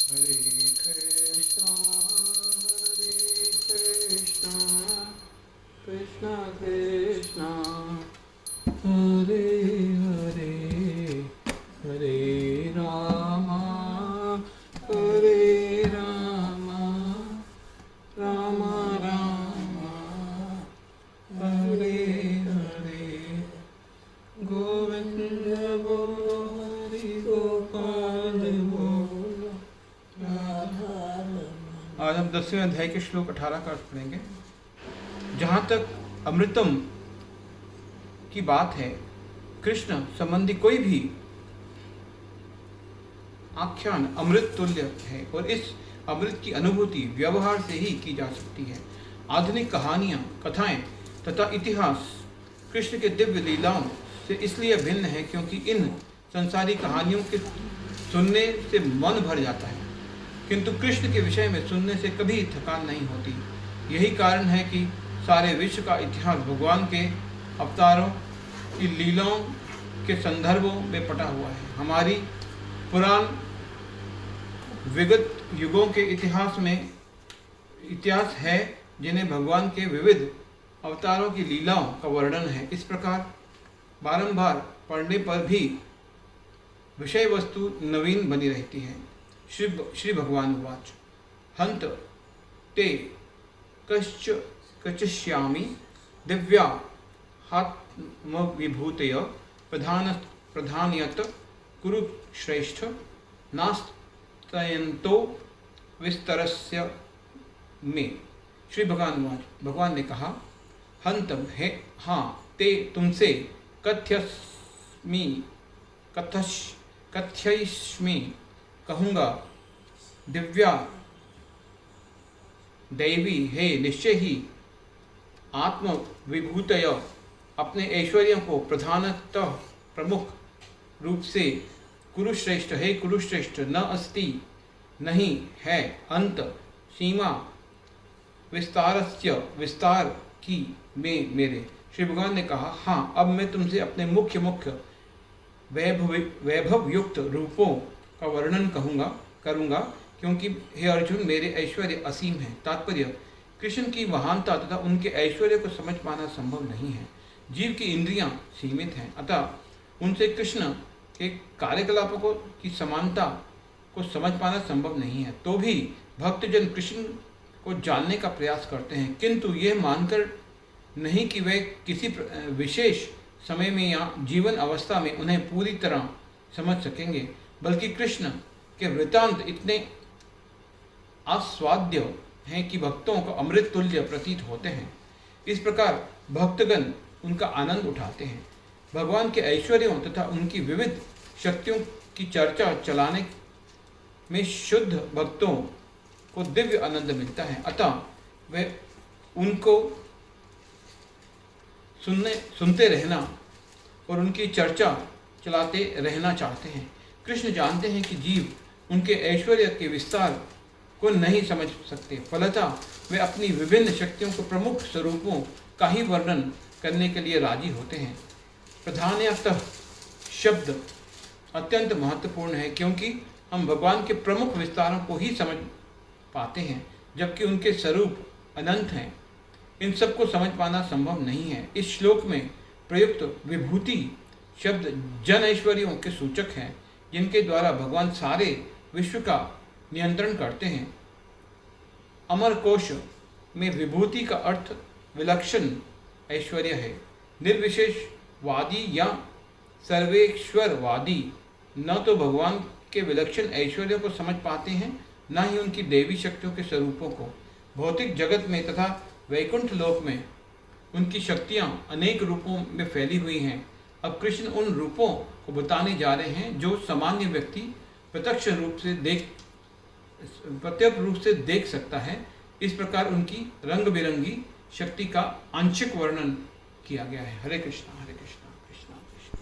Hare Krishna, Krishna Krishna, Hare Hare, Hare Rama, Hare Rama, Rama Rama, Hare Hare, Govinda Bolo, Hari Gopal Bolo. आज हम 10वें अध्याय के श्लोक 18 का अर्थ पढ़ेंगे। जहाँ तक अमृतम की बात है, कृष्ण संबंधी कोई भी आख्यान अमृत तुल्य है और इस अमृत की अनुभूति व्यवहार से ही की जा सकती है। आधुनिक कहानियाँ, कथाएं तथा इतिहास कृष्ण के दिव्य लीलाओं से इसलिए भिन्न है क्योंकि इन संसारी कहानियों के सुनने से मन भर जाता है, किंतु कृष्ण के विषय में सुनने से कभी थकान नहीं होती। यही कारण है कि सारे विश्व का इतिहास भगवान के अवतारों की लीलाओं के संदर्भों में पटा हुआ है। हमारी पुराण विगत युगों के इतिहास है जिन्हें भगवान के विविध अवतारों की लीलाओं का वर्णन है। इस प्रकार बारंबार पढ़ने पर भी विषय वस्तु नवीन बनी रहती है। श्री भगवान उवाच हंत ते कचिष्यामि दिव्या आत्मविभूतय प्रधानयत कुरु श्रेष्ठ नास्तयन्तो विस्तरस्य मे। श्री भगवान ने कहा, हंत है, हाँ ते तुमसे कथयिष्मि कहूँगा, दिव्या दैवी है, निश्चय ही आत्म विभूतय अपने ऐश्वर्यों को प्रधानतः प्रमुख रूप से कुरुश्रेष्ठ है, कुरुश्रेष्ठ न अस्ति नहीं है, अंत सीमा विस्तारस्य विस्तार की में मेरे। श्री भगवान ने कहा, हाँ अब मैं तुमसे अपने मुख्य वैभव युक्त रूपों का वर्णन करूँगा क्योंकि हे अर्जुन मेरे ऐश्वर्य असीम है। तात्पर्य, कृष्ण की महानता तथा उनके ऐश्वर्य को समझ पाना संभव नहीं है। जीव की इंद्रियां सीमित हैं, अतः उनसे कृष्ण के कार्यकलापों की समानता को समझ पाना संभव नहीं है। तो भी भक्तजन कृष्ण को जानने का प्रयास करते हैं, किंतु यह मानकर नहीं कि वे किसी विशेष समय में या जीवन अवस्था में उन्हें पूरी तरह समझ सकेंगे, बल्कि कृष्ण के वृत्तांत इतने आस्वाद्य हैं कि भक्तों को अमृत तुल्य प्रतीत होते हैं। इस प्रकार भक्तगण उनका आनंद उठाते हैं। भगवान के ऐश्वर्यों तथा उनकी विविध शक्तियों की चर्चा चलाने में शुद्ध भक्तों को दिव्य आनंद मिलता है, अतः वे उनको सुनते रहना और उनकी चर्चा चलाते रहना चाहते हैं। कृष्ण जानते हैं कि जीव उनके ऐश्वर्य के विस्तार को नहीं समझ सकते, फलतः वे अपनी विभिन्न शक्तियों को प्रमुख स्वरूपों का ही वर्णन करने के लिए राजी होते हैं। प्रधानतः शब्द अत्यंत महत्वपूर्ण है क्योंकि हम भगवान के प्रमुख विस्तारों को ही समझ पाते हैं, जबकि उनके स्वरूप अनंत हैं। इन सब को समझ पाना संभव नहीं है। इस श्लोक में प्रयुक्त विभूति शब्द जन ऐश्वर्यों के सूचक हैं, जिनके द्वारा भगवान सारे विश्व का नियंत्रण करते हैं। अमर कोश में विभूति का अर्थ विलक्षण ऐश्वर्य है। निर्विशेषवादी या सर्वेश्वरवादी न तो भगवान के विलक्षण ऐश्वर्यों को समझ पाते हैं, न ही उनकी देवी शक्तियों के स्वरूपों को। भौतिक जगत में तथा वैकुंठ लोक में उनकी शक्तियाँ अनेक रूपों में फैली हुई हैं। अब कृष्ण उन रूपों को बताने जा रहे हैं जो सामान्य व्यक्ति प्रत्यक्ष रूप से देख सकता है। इस प्रकार उनकी रंग बिरंगी शक्ति का आंशिक वर्णन किया गया है। हरे कृष्णा हरे कृष्णा।